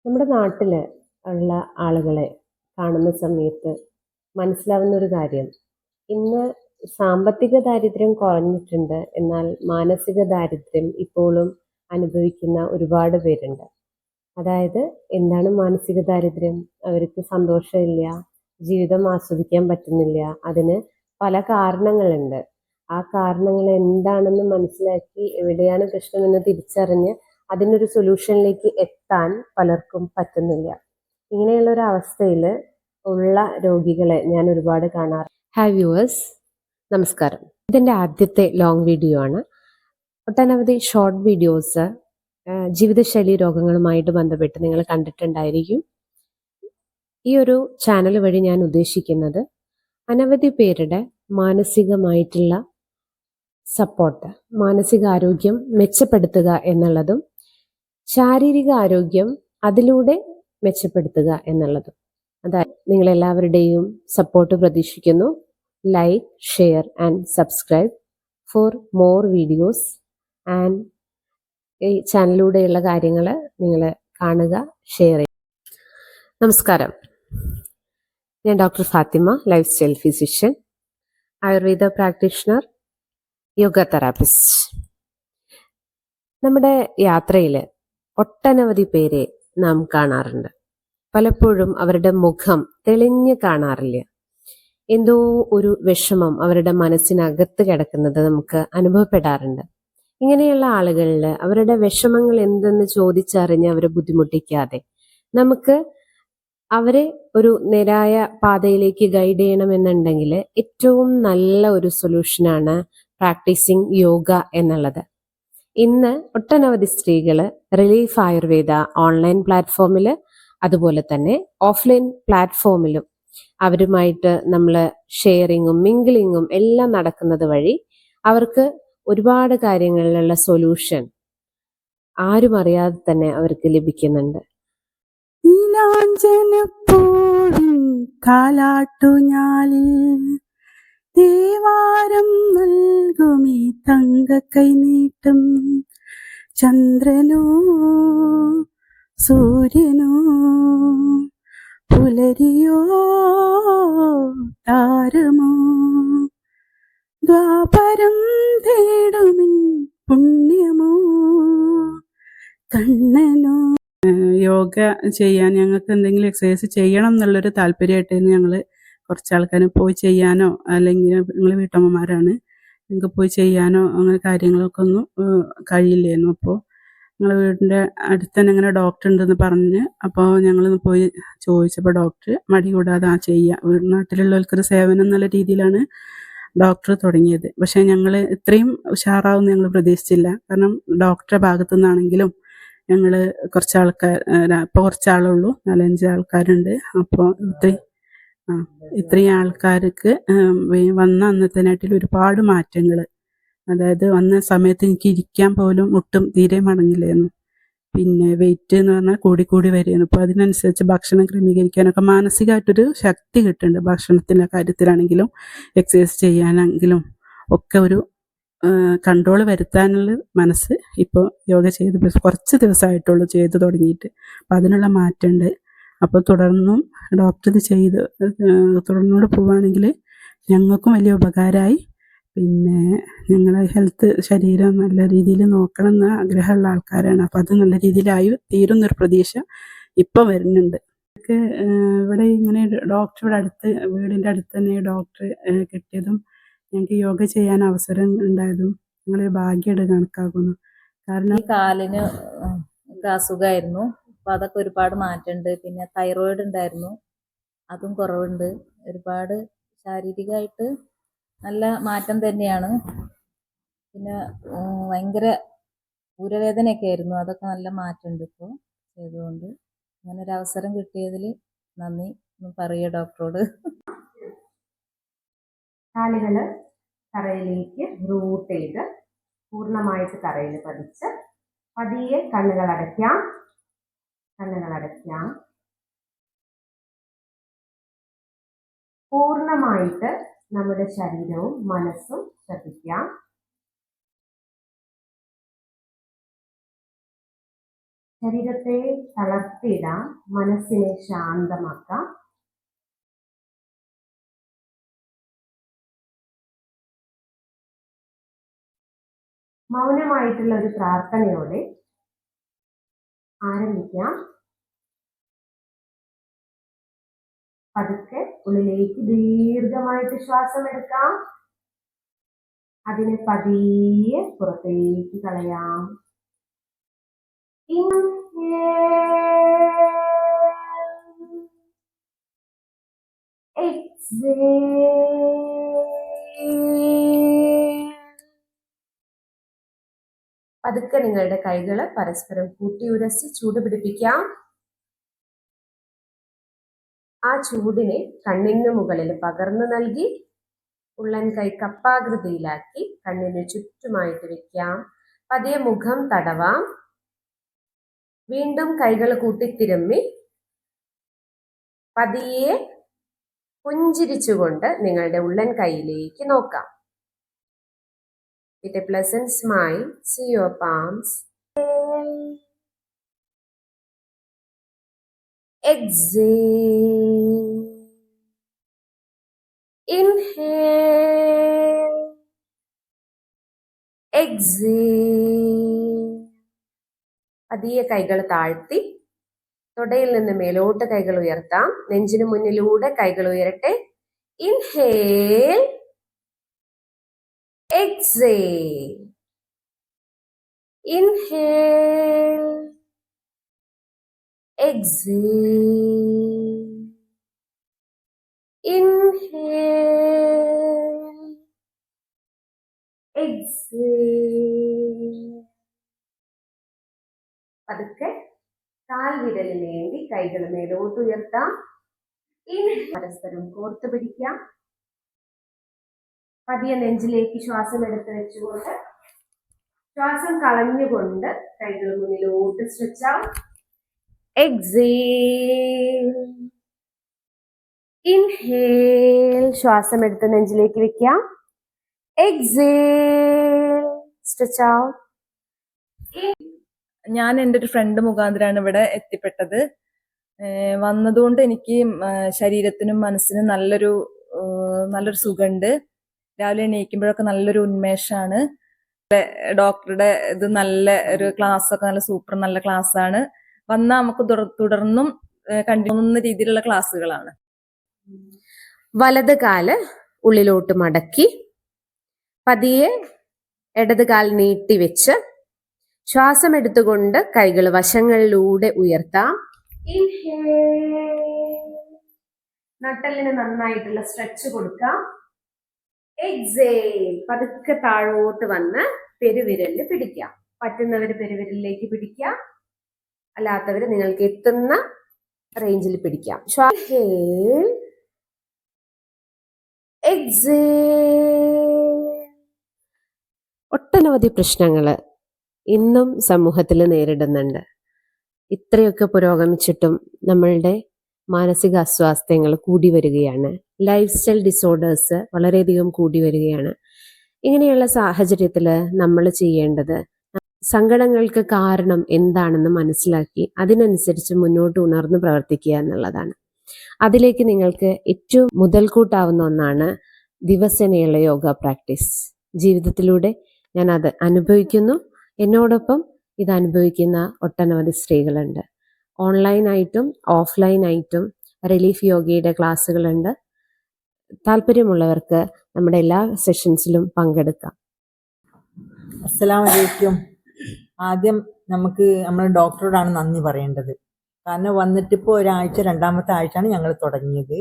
നമ്മുടെ നാട്ടിൽ ഉള്ള ആളുകളെ കാണുന്ന സമയത്ത് മനസ്സിലാവുന്ന ഒരു കാര്യം, ഇന്ന് സാമ്പത്തിക ദാരിദ്ര്യം കുറഞ്ഞിട്ടുണ്ട്, എന്നാൽ മാനസിക ദാരിദ്ര്യം ഇപ്പോഴും അനുഭവിക്കുന്ന ഒരുപാട് പേരുണ്ട്. അതായത് എന്താണ് മാനസിക ദാരിദ്ര്യം? അവർക്ക് സന്തോഷമില്ല, ജീവിതം ആസ്വദിക്കാൻ പറ്റുന്നില്ല. അതിന് പല കാരണങ്ങളുണ്ട്. ആ കാരണങ്ങൾ എന്താണെന്ന് മനസ്സിലാക്കി എവിടെയാണ് പ്രശ്നമെന്ന് തിരിച്ചറിഞ്ഞ് അതിനൊരു സൊല്യൂഷനിലേക്ക് എത്താൻ പലർക്കും പറ്റുന്നില്ല. ഇങ്ങനെയുള്ള ഒരു അവസ്ഥയിൽ ഉള്ള രോഗികളെ ഞാൻ ഒരുപാട് കാണാറ്. ഹായ് വ്യൂവേഴ്സ്, നമസ്കാരം. ഇതിൻ്റെ ആദ്യത്തെ ലോങ് വീഡിയോ ആണ്. ഒട്ടനവധി ഷോർട്ട് വീഡിയോസ് ജീവിതശൈലി രോഗങ്ങളുമായിട്ട് ബന്ധപ്പെട്ട് നിങ്ങൾ കണ്ടിട്ടുണ്ടായിരിക്കും. ഈ ഒരു ചാനൽ വഴി ഞാൻ ഉദ്ദേശിക്കുന്നത് അനവധി പേരുടെ മാനസികമായിട്ടുള്ള സപ്പോർട്ട്, മാനസികാരോഗ്യം മെച്ചപ്പെടുത്തുക എന്നുള്ളതും ശാരീരിക ആരോഗ്യം അതിലൂടെ മെച്ചപ്പെടുത്തുക എന്നുള്ളതും. അതായത് നിങ്ങളെല്ലാവരുടെയും സപ്പോർട്ട് പ്രതീക്ഷിക്കുന്നു. Like, share and subscribe for more videos. And ഈ ചാനലിലൂടെയുള്ള കാര്യങ്ങൾ നിങ്ങൾ കാണുക, ഷെയർ ചെയ്യുക. നമസ്കാരം, ഞാൻ doctor Fathima, life style physician, Ayurveda practitioner, yoga therapist. നമ്മുടെ യാത്രയിൽ ഒട്ടനവധി പേരെ നാം കാണാറുണ്ട്. പലപ്പോഴും അവരുടെ മുഖം തെളിഞ്ഞ് കാണാറില്ല. എന്തോ ഒരു വിഷമം അവരുടെ മനസ്സിനകത്ത് കിടക്കുന്നത് നമുക്ക് അനുഭവപ്പെടാറുണ്ട്. ഇങ്ങനെയുള്ള ആളുകളിൽ അവരുടെ വിഷമങ്ങൾ എന്തെന്ന് ചോദിച്ചറിഞ്ഞ് അവരെ ബുദ്ധിമുട്ടിക്കാതെ നമുക്ക് അവരെ ഒരു നേരായ പാതയിലേക്ക് ഗൈഡ് ചെയ്യണമെന്നുണ്ടെങ്കിൽ ഏറ്റവും നല്ല ഒരു സൊല്യൂഷനാണ് പ്രാക്ടീസിങ് യോഗ എന്നുള്ളത്. ഇന്ന് ഒട്ടനവധി സ്ത്രീകൾ റിലീഫ് ആയുർവേദ ഓൺലൈൻ പ്ലാറ്റ്ഫോമിൽ, അതുപോലെ തന്നെ ഓഫ്ലൈൻ പ്ലാറ്റ്ഫോമിലും അവരുമായിട്ട് നമ്മൾ ഷെയറിങ്ങും മിംഗ്ലിങ്ങും എല്ലാം നടക്കുന്നത് വഴി അവർക്ക് ഒരുപാട് കാര്യങ്ങളിലുള്ള സൊല്യൂഷൻ ആരും അറിയാതെ തന്നെ അവർക്ക് ലഭിക്കുന്നുണ്ട്. കാലാട്ടുഞാലിൽ ദേവാരം നൽകുമീ തങ്ക കൈനീട്ടം. ചന്ദ്രനോ സൂര്യനോ പുലരിയോ താരമോ ദ്വാപരം തേടുമിൻ പുണ്യമോ കണ്ണനോ. യോഗ ചെയ്യാൻ ഞങ്ങൾക്ക് എന്തെങ്കിലും എക്സസൈസ് ചെയ്യണം എന്നുള്ളൊരു താല്പര്യമായിട്ടായിരുന്നു ഞങ്ങൾ കുറച്ച് ആൾക്കാർ പോയി ചെയ്യാനോ, അല്ലെങ്കിൽ ഞങ്ങൾ വീട്ടമ്മമാരാണ്, ഞങ്ങൾക്ക് പോയി ചെയ്യാനോ അങ്ങനെ കാര്യങ്ങളൊക്കെ ഒന്നും കഴിയില്ലായിരുന്നു. അപ്പോൾ ഞങ്ങൾ വീടിൻ്റെ അടുത്ത് തന്നെ ഇങ്ങനെ ഡോക്ടർ ഉണ്ടെന്ന് പറഞ്ഞ് അപ്പോൾ ഞങ്ങളൊന്ന് പോയി ചോദിച്ചപ്പോൾ ഡോക്ടർ മടി കൂടാതെ ചെയ്യുക, നാട്ടിലുള്ളവർക്കൊരു സേവനം എന്നുള്ള രീതിയിലാണ് ഡോക്ടർ തുടങ്ങിയത്. പക്ഷേ ഞങ്ങൾ ഇത്രയും ഉഷാറാവുമെന്ന് ഞങ്ങൾ പ്രതീക്ഷിച്ചില്ല. കാരണം ഡോക്ടറുടെ ഭാഗത്തു നിന്നാണെങ്കിലും ഞങ്ങൾ ഇപ്പോൾ കുറച്ചാളുള്ളൂ, 4-5 ആൾക്കാരുണ്ട്. അപ്പോൾ ഇത്രയും ആൾക്കാർക്ക് വന്ന അന്നത്തേനാട്ടിൽ ഒരുപാട് മാറ്റങ്ങൾ. അതായത് വന്ന സമയത്ത് എനിക്ക് ഇരിക്കാൻ പോലും ഒട്ടും തീരെ മടങ്ങില്ലായിരുന്നു. പിന്നെ വെയിറ്റ് എന്ന് പറഞ്ഞാൽ കൂടി വരികയാണ്. ഇപ്പോൾ അതിനനുസരിച്ച് ഭക്ഷണം ക്രമീകരിക്കാനൊക്കെ മാനസികമായിട്ടൊരു ശക്തി കിട്ടുന്നുണ്ട്. ഭക്ഷണത്തിൻ്റെ കാര്യത്തിലാണെങ്കിലും എക്സസൈസ് ചെയ്യാനാണെങ്കിലും ഒക്കെ ഒരു കൺട്രോൾ വരുത്താനുള്ള മനസ്സ് ഇപ്പോൾ യോഗ ചെയ്ത് കുറച്ച് ദിവസമായിട്ടുള്ളൂ ചെയ്ത് തുടങ്ങിയിട്ട്. അപ്പം അതിനുള്ള മാറ്റമുണ്ട്. അപ്പോൾ തുടർന്നും ഡോക്ടർ ഇത് ചെയ്ത് തുടർന്നുകൊണ്ട് പോവുകയാണെങ്കിൽ ഞങ്ങൾക്കും വലിയ ഉപകാരമായി. പിന്നെ ഞങ്ങളെ ശരീരം നല്ല രീതിയിൽ നോക്കണം എന്ന് ആഗ്രഹമുള്ള ആൾക്കാരാണ്. അപ്പോൾ അത് നല്ല രീതിയിലായി തീരുന്നൊരു പ്രതീക്ഷ ഇപ്പോൾ വരുന്നുണ്ട്. ഇവിടെ ഇങ്ങനെ ഡോക്ടർ വീടിൻ്റെ അടുത്ത് തന്നെ ഡോക്ടർ കിട്ടിയതും ഞങ്ങൾക്ക് യോഗ ചെയ്യാൻ അവസരം ഉണ്ടായതും ഞങ്ങളൊരു ഭാഗ്യമായിട്ട് കണക്കാക്കുന്നു. കാരണം ഈ കാലിന് അസുഖമായിരുന്നു. അപ്പോൾ അതൊക്കെ ഒരുപാട് മാറ്റമുണ്ട്. പിന്നെ തൈറോയിഡ് ഉണ്ടായിരുന്നു, അതും കുറവുണ്ട്. ഒരുപാട് ശാരീരികമായിട്ട് നല്ല മാറ്റം തന്നെയാണ്. പിന്നെ ഭയങ്കര ഊരവേദനയൊക്കെ ആയിരുന്നു, അതൊക്കെ നല്ല മാറ്റമുണ്ട് ഇപ്പോൾ ചെയ്തുകൊണ്ട്. അങ്ങനെ ഒരു അവസരം കിട്ടിയതിൽ നന്ദി പറയുക ഡോക്ടറോട്. കാലുകൾ തറയിലേക്ക് റൂട്ട് ചെയ്ത് പൂർണ്ണമായിട്ട് തറയിൽ പതിച്ച് പതിയെ കണ്ണുകൾ അടയ്ക്കാം. പൂർണ്ണമായിട്ട് നമ്മുടെ ശരീരവും മനസ്സും ശ്രദ്ധിക്കാം. ശരീരത്തെ തളർത്തിയിടാം, മനസ്സിനെ ശാന്തമാക്കാം. മൗനമായിട്ടുള്ള ഒരു പ്രാർത്ഥനയോടെ ആരംഭിക്കാം. പതുക്കെ ഉള്ളിലേക്ക് ദീർഘമായിട്ട് ശ്വാസം എടുക്കാം. അതിനെ പതിയെ പുറത്തേക്ക് കളയാം. പതുക്കെ നിങ്ങളുടെ കൈകൾ പരസ്പരം കൂട്ടിയുരസി ചൂട് പിടിപ്പിക്കാം. ആ ചൂടിനെ കണ്ണിന് മുകളിൽ പകർന്നു നൽകി ഉള്ളൻ കൈ കപ്പാകൃതിയിലാക്കി കണ്ണിന് ചുറ്റുമായിട്ട് വെക്കാം. പതിയെ മുഖം തടവാം. വീണ്ടും കൈകൾ കൂട്ടിത്തിരുമ്മി പതിയെ പുഞ്ചിരിച്ചുകൊണ്ട് നിങ്ങളുടെ ഉള്ളൻ കൈയിലേക്ക് നോക്കാം. With a pleasant smile, see your palms. Exhale. Inhale. Exhale. പതിയെ കൈകൾ താഴ്ത്തി തൊടയിൽ നിന്ന് മേലോട്ട് കൈകൾ ഉയർത്താം. നെഞ്ചിന് മുന്നിലൂടെ കൈകൾ ഉയരട്ടെ. Inhale. Exhale. Inhale. Exhale. Inhale. Exhale. പതുക്കെ കാൽ വിരലിലേന്തി കൈകൾ മേലോട്ട് ഉയർത്താം. പരസ്പരം കോർത്ത് പിടിക്കാം. പതിയെ നെഞ്ചിലേക്ക് ശ്വാസം എടുത്ത് വെച്ചുകൊണ്ട് ശ്വാസം കളഞ്ഞുകൊണ്ട് കൈകൾ മുന്നിലോട്ട് സ്ട്രെച്ചാം. എക്സേൽ. ഇൻഹേൽ. ശ്വാസം എടുത്ത് നെഞ്ചിലേക്ക് വെക്കാം. എക്സേൽ. Stretch out. ഞാൻ എൻ്റെ ഒരു ഫ്രണ്ട് മുഖാന്തരമാണ് ഇവിടെ എത്തിപ്പെട്ടത്. വന്നതുകൊണ്ട് എനിക്ക് ശരീരത്തിനും മനസ്സിനും നല്ലൊരു സുഖമുണ്ട്. രാവിലെ എണീക്കുമ്പോഴൊക്കെ നല്ലൊരു ഉന്മേഷമാണ്. ഡോക്ടറുടെ ഇത് നല്ല ഒരു ക്ലാസ്സൊക്കെ നല്ല സൂപ്പർ നല്ല ക്ലാസ്സാണ്. വന്നാൽ നമുക്ക് തുടർന്നും കണ്ടിന്യൂ രീതിയിലുള്ള ക്ലാസ്സുകളാണ്. വലത് കാല് ഉള്ളിലോട്ട് മടക്കി പതിയെ ഇടത് കാൽ നീട്ടി വെച്ച് ശ്വാസം എടുത്തുകൊണ്ട് കൈകൾ വശങ്ങളിലൂടെ ഉയർത്താം. നട്ടെല്ലിന് നന്നായിട്ടുള്ള സ്ട്രെച്ച് കൊടുക്കാം. എക്സേൽ. പതുക്കെ താഴോട്ട് വന്ന് പെരുവിരലിൽ പിടിക്കാം. പറ്റുന്നവർ പെരുവിരലിലേക്ക് പിടിക്കാം, അല്ലാത്തവർ നിങ്ങൾക്ക് എത്തുന്ന റേഞ്ചിൽ പിടിക്കാം. ഇൻഹേൽ. എക്സേൽ. ഒട്ടനവധി പ്രശ്നങ്ങൾ ഇന്നും സമൂഹത്തിൽ നേരിടുന്നുണ്ട്. ഇത്രയൊക്കെ പുരോഗമിച്ചിട്ടും നമ്മളുടെ മാനസിക അസ്വാസ്ഥ്യങ്ങൾ കൂടി വരികയാണ്. ലൈഫ് സ്റ്റൈൽ ഡിസോർഡേഴ്സ് വളരെയധികം കൂടി വരികയാണ്. ഇങ്ങനെയുള്ള സാഹചര്യത്തിൽ നമ്മൾ ചെയ്യേണ്ടത് സങ്കടങ്ങൾക്ക് കാരണം എന്താണെന്ന് മനസ്സിലാക്കി അതിനനുസരിച്ച് മുന്നോട്ട് ഉണർന്ന് പ്രവർത്തിക്കുക എന്നുള്ളതാണ്. അതിലേക്ക് നിങ്ങൾക്ക് ഏറ്റവും മുതൽക്കൂട്ടാവുന്ന ഒന്നാണ് ദിവസേനയുള്ള യോഗ പ്രാക്ടീസ്. ജീവിതത്തിലൂടെ ഞാൻ അത് അനുഭവിക്കുന്നു. എന്നോടൊപ്പം ഇത് അനുഭവിക്കുന്ന ഒട്ടനവധി സ്ത്രീകളുണ്ട്. ഓൺലൈനായിട്ടും ഓഫ്ലൈനായിട്ടും റിലീഫ് യോഗയുടെ ക്ലാസ്സുകളുണ്ട്. താല്പര്യമുള്ളവർക്ക് നമ്മുടെ എല്ലാ സെഷൻസിലും പങ്കെടുക്കാം. അസ്സലാമു അലൈക്കും. ആദ്യം നമ്മൾ ഡോക്ടറോടാണ് നന്ദി പറയേണ്ടത്. കാരണം വന്നിട്ടിപ്പോൾ ഒരാഴ്ച, രണ്ടാമത്തെ ആഴ്ചയാണ് ഞങ്ങൾ തുടങ്ങിയത്.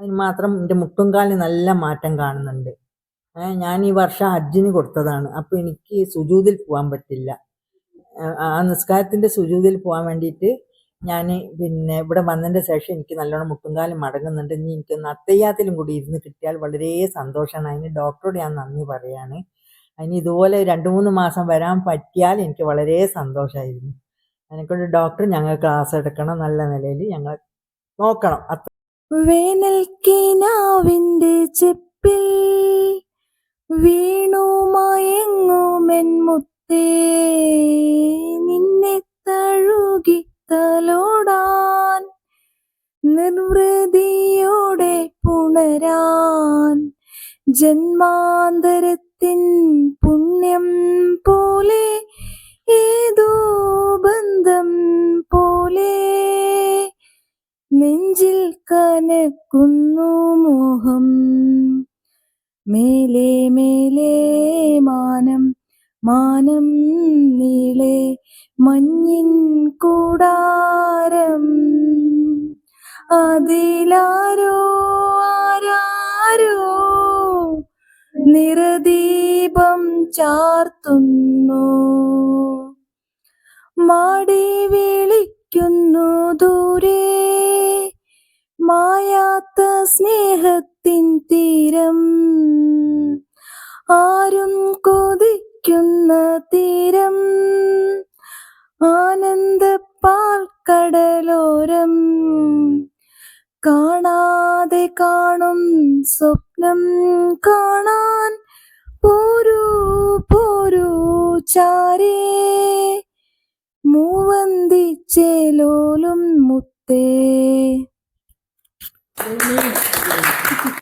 അതിന് മാത്രം എൻ്റെ മുട്ടുംകാലിന് നല്ല മാറ്റം കാണുന്നുണ്ട്. ഞാൻ ഈ വർഷം ഹജ്ജിന് കൊടുത്തതാണ്. അപ്പോൾ എനിക്ക് സുജൂദിൽ പോകാൻ പറ്റില്ല. ആ നിസ്കാരത്തിൻ്റെ സുജൂദിൽ പോകാൻ വേണ്ടിയിട്ട് ഞാൻ ഇവിടെ വന്നതിൻ്റെ ശേഷം എനിക്ക് നല്ലോണം മുട്ടുംകാലം മടങ്ങുന്നുണ്ട്. ഇനി എനിക്ക് നത്തയ്യാത്തിലും കൂടി ഇരുന്ന് കിട്ടിയാൽ വളരെ സന്തോഷമാണ്. അതിന് ഡോക്ടറോട് ഞാൻ നന്ദി പറയാണ്. അതിന് ഇതുപോലെ 2-3 മാസം വരാൻ പറ്റിയാൽ എനിക്ക് വളരെ സന്തോഷമായിരുന്നു. അതിനെക്കൊണ്ട് ഡോക്ടർ ഞങ്ങൾ ക്ലാസ് എടുക്കണം, നല്ല നിലയിൽ ഞങ്ങൾ നോക്കണം. വേനൽക്കിനാവിൻ്റെ ചെപ്പിൽ വീണു മയങ്ങുമെൻ മുത്തേ, നിന്നെ തഴുകി തലോടാൻ നിർവൃതിയോടെ പുണരാൻ ജന്മാന്തരത്തിൻ പുണ്യം പോലെ ഏതോ ബന്ധം പോലെ നെഞ്ചിൽ കനക്കുന്നു മോഹം മേലെ മേലെ മാനം മാനം നീളെ മഞ്ഞിൻ കൂടാരം അതിലാരോ ആരാരോ നിറദീപം ചാർത്തുന്നു മാടി വിളിക്കുന്നു ദൂരെ മായാത്ത സ്നേഹത്തിൻ തീരം ആരും കൊതിക്കുന്ന തീരം ആനന്ദപ്പാൽ കടലോരം കാണാതെ കാണും സ്വപ്നം കാണാൻ പോരൂ പോരൂ ചാരേ മൂവന്തിച്ചേലോലും മുത്തേ